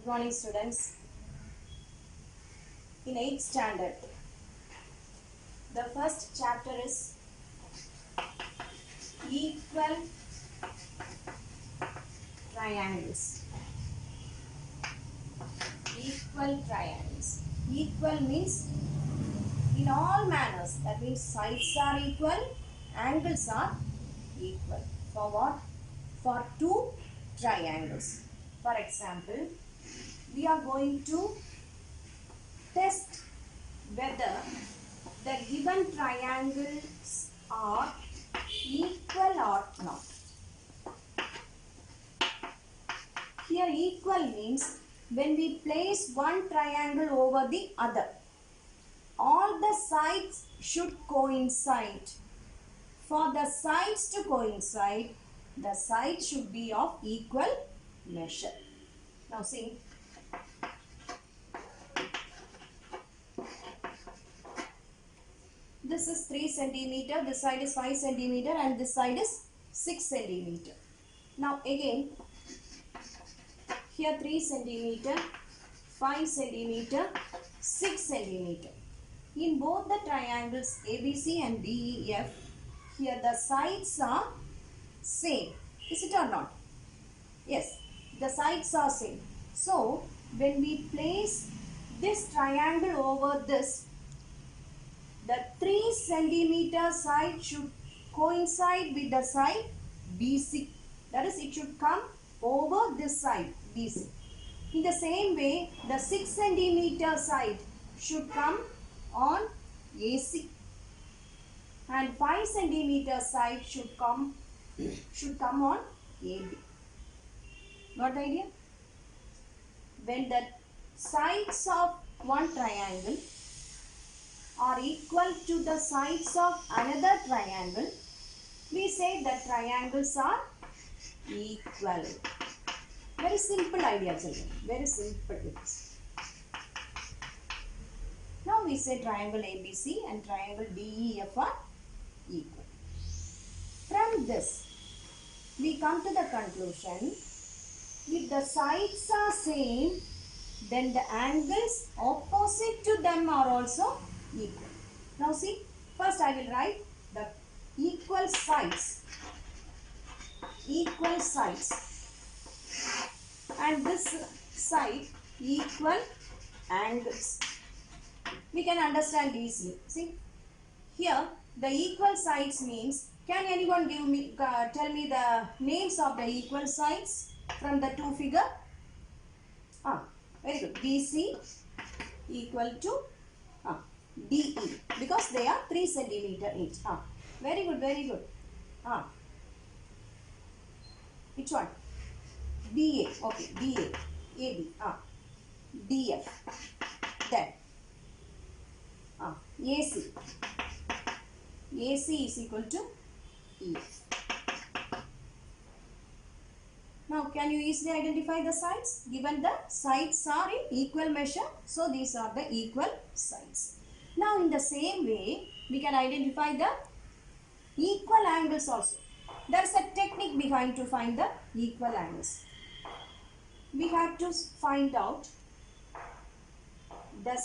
morning, students. In 8th standard, the first chapter is equal triangles. Equal triangles. Equal means in all manners. That means sides are equal, angles are equal. For what? For two triangles. For example, we are going to test whether the given triangles are equal or not. Here equal means when we place one triangle over the other, all the sides should coincide. For the sides to coincide, the sides should be of equal measure. Now see. This is 3 centimeter, this side is 5 centimeter and this side is 6 centimeter. Now again, here 3 centimeter, 5 centimeter, 6 centimeter. In both the triangles ABC and DEF, here the sides are same. Is it or not? Yes, the sides are same. So, when we place this triangle over this, the 3 centimeter side should coincide with the side BC. That is, it should come over this side BC. In the same way, the 6 centimeter side should come on AC. And 5 centimeter side should come on AB. Got the idea? When the sides of one triangle are equal to the sides of another triangle, we say that triangles are equal. Very simple idea, children. Very simple it is. Now we say triangle ABC and triangle DEF are equal. From this, we come to the conclusion, if the sides are same, then the angles opposite to them are also equal. Now see, first I will write the equal sides. Equal sides. And this side equal angles. We can understand easily. See, here the equal sides means, can anyone give me tell me the names of the equal sides from the two figure? Very good. BC equal to DE, because they are 3 centimeter each. Very good, very good. Which one? DA, okay, DA, AB, DF, then AC, AC is equal to EF. Now, can you easily identify the sides? Given the sides are in equal measure, so these are the equal sides. Now, in the same way, we can identify the equal angles also. There is a technique behind to find the equal angles. We have to find out the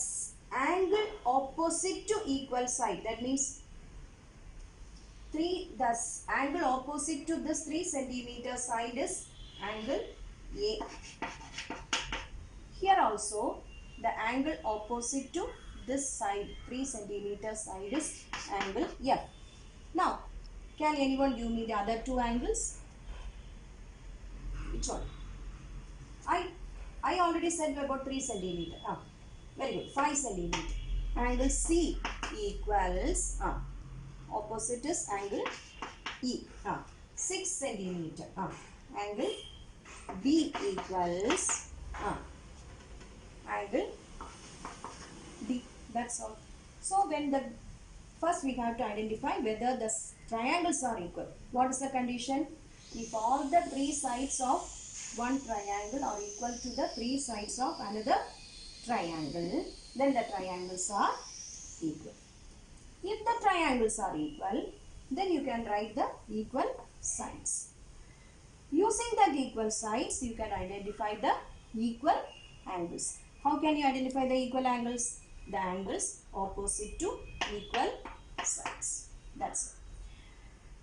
angle opposite to equal side. That means the angle opposite to this 3 centimeter side is angle A. Here also the angle opposite to this side 3 centimeter side is angle F. Now, can anyone give me the other two angles? Which one? I already said about 3 centimeter. Very good. 5 centimeter. Angle C equals opposite is angle E. 6 centimeter. Angle B equals angle D. That's all. So when the first we have to identify whether the triangles are equal. What is the condition? If all the 3 sides of one triangle are equal to the 3 sides of another triangle, then the triangles are equal. If the triangles are equal, then you can write the equal sides. Using that equal sides, you can identify the equal angles. How can you identify the equal angles? The angles opposite to equal sides. That's it.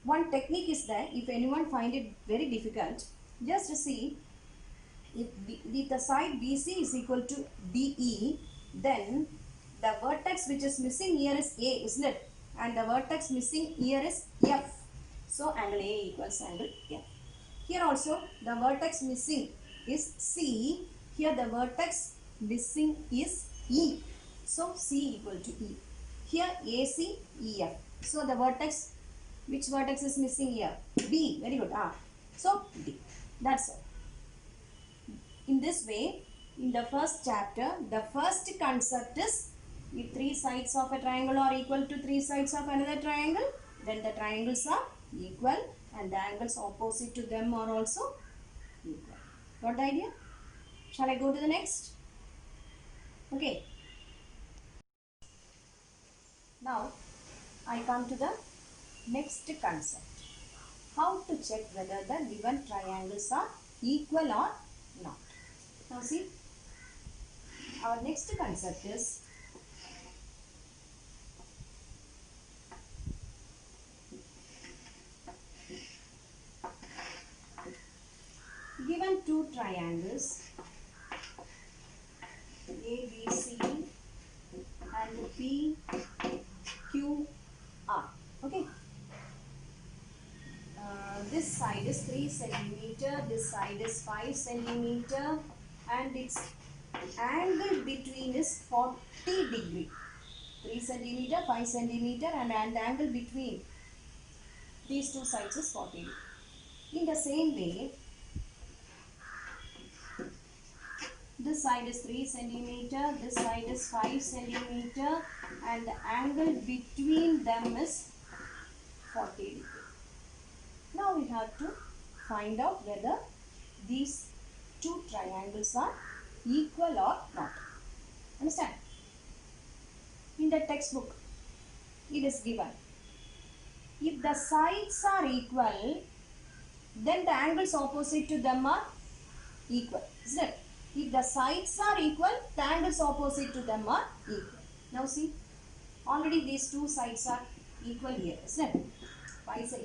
One technique is that if anyone find it very difficult, just see if the side BC is equal to DE, then the vertex which is missing here is A, isn't it? And the vertex missing here is F. So angle A equals angle F. Here also the vertex missing is C. Here the vertex missing is E. So C equal to E. Here AC, EF. So the vertex, which vertex is missing here? B. Very good. So D. That's all. In this way, in the first chapter, the first concept is if three sides of a triangle are equal to three sides of another triangle, then the triangles are equal and the angles opposite to them are also equal. Got the idea? Shall I go to the next? Okay. Now, I come to the next concept. How to check whether the given triangles are equal or not. Now see, our next concept is given two triangles ABC and PQR. Okay. This side is 3 centimeter, this side is 5 centimeter, and its angle between is 40 degree. 3 centimeter, 5 centimeter, and the angle between these two sides is 40 degree. In the same way, this side is 3 centimeter, this side is 5 centimeter, and the angle between them is 40 degree. Now we have to find out whether these two triangles are equal or not. Understand? In the textbook, it is given. If the sides are equal, then the angles opposite to them are equal. Isn't it? If the sides are equal, the angles opposite to them are equal. Now see, already these two sides are equal here, isn't it?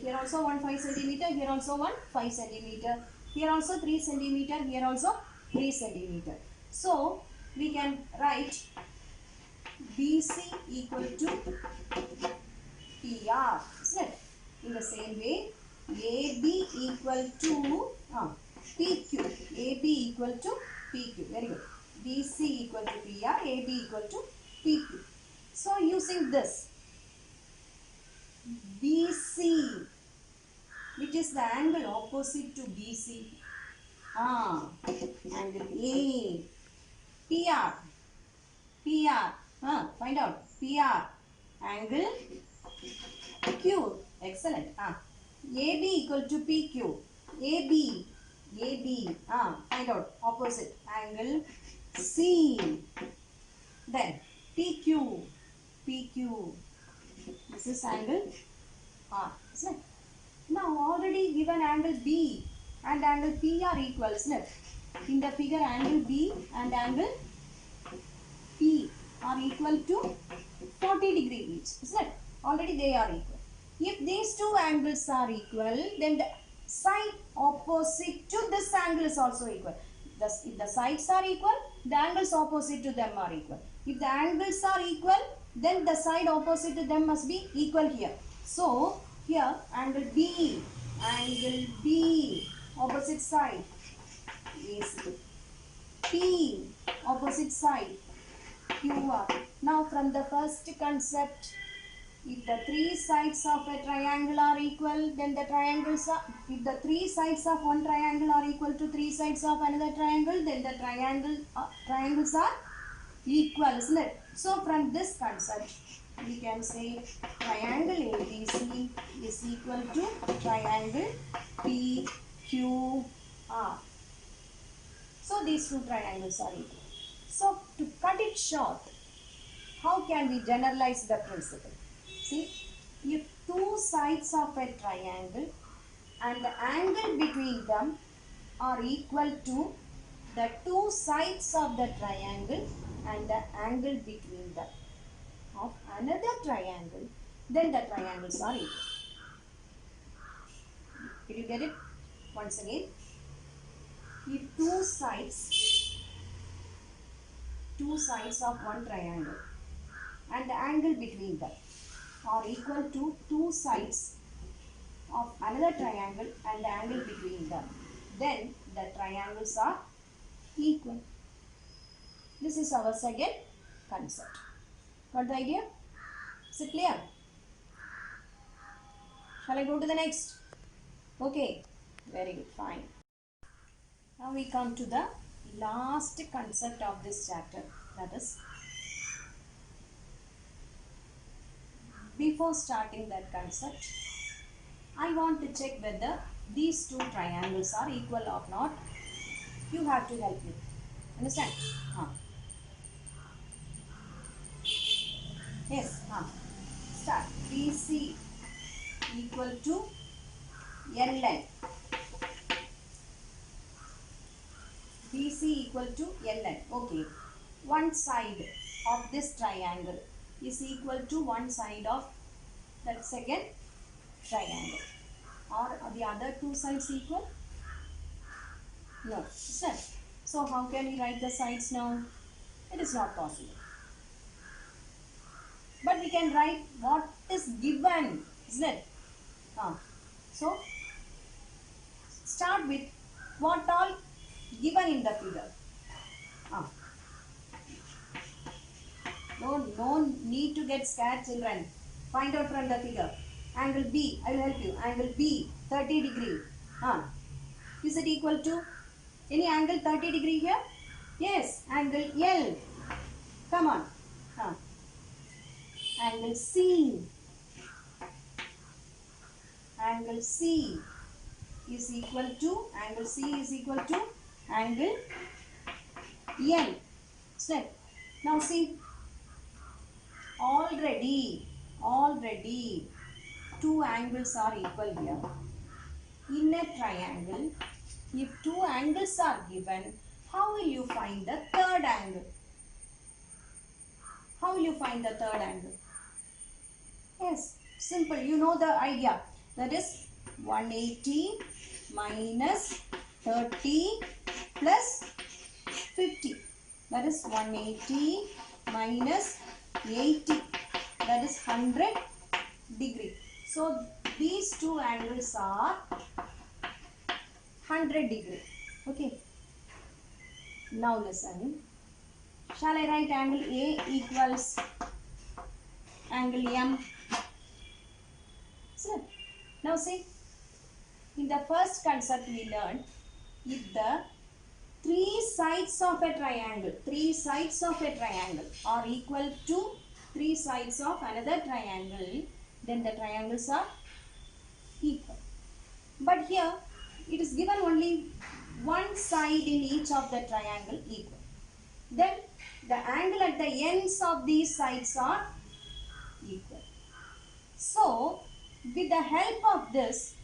Here also one 5 centimeter, here also one 5 centimeter, here also 3 centimeter, here also 3 centimeter. So we can write BC equal to PR, isn't it? In the same way, AB equal to PQ. AB equal to PQ. Very good. BC equal to PR, AB equal to PQ. So using this, BC, which is the angle opposite to BC, angle A, PR, find out, PR, angle Q, excellent, AB equal to PQ, AB, find out, opposite, angle C, then PQ, this is angle R, isn't it? Now already given angle B and angle P are equal, isn't it? In the figure, angle B and angle P are equal to 40 degree each, isn't it? Already they are equal. If these two angles are equal, then the side opposite to this angle is also equal. If the sides are equal, the angles opposite to them are equal. If the angles are equal, then the side opposite to them must be equal here. So here angle B, opposite side is P, opposite side QR. Now from the first concept, if the three sides of a triangle are equal, then the triangles are, if the three sides of one triangle are equal to three sides of another triangle, then the triangles are equal, isn't it? So from this concept, we can say triangle ABC is equal to triangle PQR. So these two triangles are equal. So to cut it short, how can we generalize the principle? See, if two sides of a triangle and the angle between them are equal to the two sides of the triangle and the angle between them of another triangle, then the triangles are equal. Did you get it? Once again, if two sides of one triangle and the angle between them are equal to two sides of another triangle and the angle between them, then the triangles are equal. This is our second concept. Got the idea? Is it clear? Shall I go to the next? Okay, very good, fine. Now we come to the last concept of this chapter, that is, before starting that concept, I want to check whether these two triangles are equal or not. You have to help me. Understand? Yes. Start. BC equal to LN. BC equal to LN. Okay. One side of this triangle is equal to one side of that second triangle. Or the other two sides equal? No. Sir. So how can we write the sides now? It is not possible. But we can write what is given, isn't it? So start with what all given in the figure. No need to get scared, children. Find out from the figure. Angle B, I will help you. Angle B, 30 degree. Is it equal to any angle 30 degree here? Yes, angle L. Come on. Angle C. Angle C is equal to angle N. Step. Now see, already two angles are equal here. In a triangle, if two angles are given, how will you find the third angle? How will you find the third angle? Yes, simple. You know the idea. That is 180 minus 30 plus 50. That is 180 minus 80. That is 100 degree. So these two angles are 100 degree. Okay. Now listen. Shall I write angle A equals angle M? So, now see, in the first concept we learned, if the three sides of a triangle are equal to three sides of another triangle, then the triangles are equal. But here, it is given only one side in each of the triangle equal. Then, the angle at the ends of these sides are equal. So, with the help of this,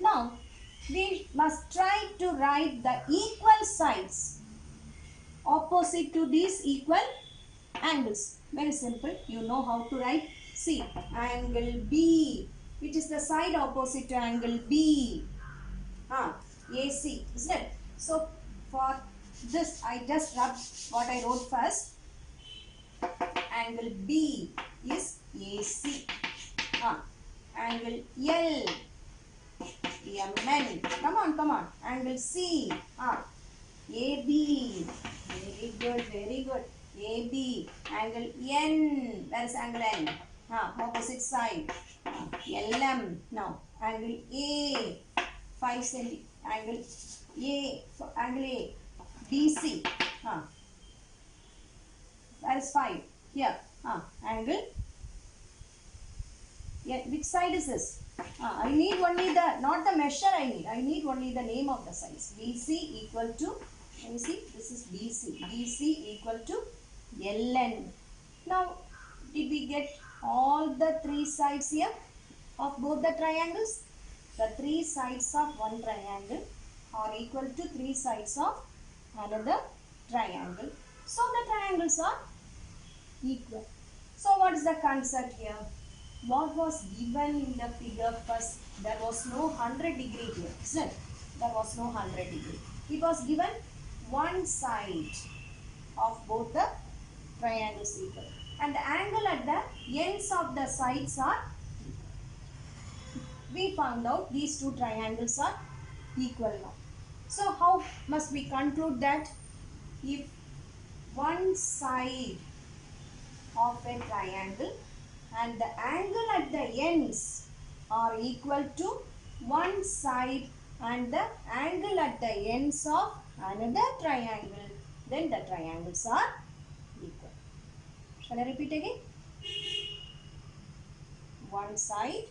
now we must try to write the equal sides opposite to these equal angles. Very simple. You know how to write. See, angle B, which is the side opposite to angle B. AC, isn't it? So, for this, I just rubbed what I wrote first. Angle B is AC. Angle L, MN. Come on. Angle C, AB. Very good. AB. Angle N. Where is angle N? Opposite side. LM. Now, angle A. 5 cm. Angle A. DC. That is 5. Here. Angle. Yeah, which side is this? I need only the, not the measure I need only the name of the sides. BC equal to, let me see, this is BC. BC equal to LN. Now, did we get all the three sides here of both the triangles? The three sides of one triangle are equal to three sides of another triangle. So the triangles are equal. So what is the concept here? What was given in the figure first? There was no 100-degree here, isn't it? There was no 100-degree. It was given one side of both the triangles equal. And the angle at the ends of the sides are, we found out these two triangles are equal now. So how must we conclude that? If one side of a triangle and the angle at the ends are equal to one side and the angle at the ends of another triangle, then the triangles are equal. Shall I repeat again? One side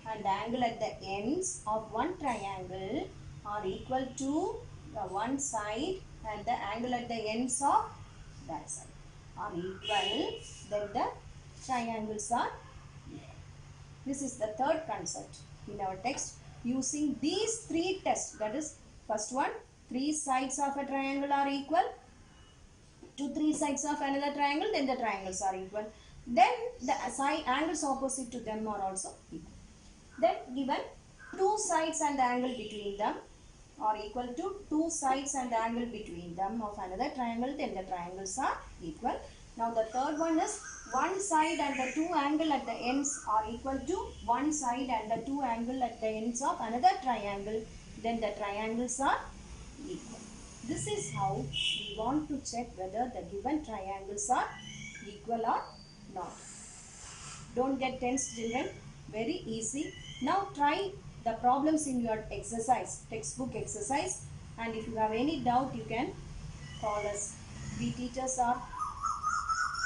and the angle at the ends of one triangle are equal to the one side and the angle at the ends of that side are equal, then the triangles are equal. This is the third concept in our text. Using these three tests, that is, first one, three sides of a triangle are equal to three sides of another triangle, then the triangles are equal. Then the side angles opposite to them are also equal. Then given two sides and the angle between them are equal to two sides and the angle between them of another triangle, then the triangles are equal. Now the third one is one side and the two angle at the ends are equal to one side and the two angle at the ends of another triangle, then the triangles are equal. This is how we want to check whether the given triangles are equal or not. Don't get tense, children. Very easy. Now try the problems in your exercise, textbook exercise, and if you have any doubt you can call us. We teachers are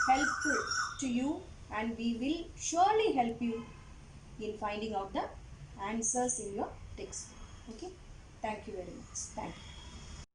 helpful to you and we will surely help you in finding out the answers in your textbook. Okay. Thank you very much. Thank you.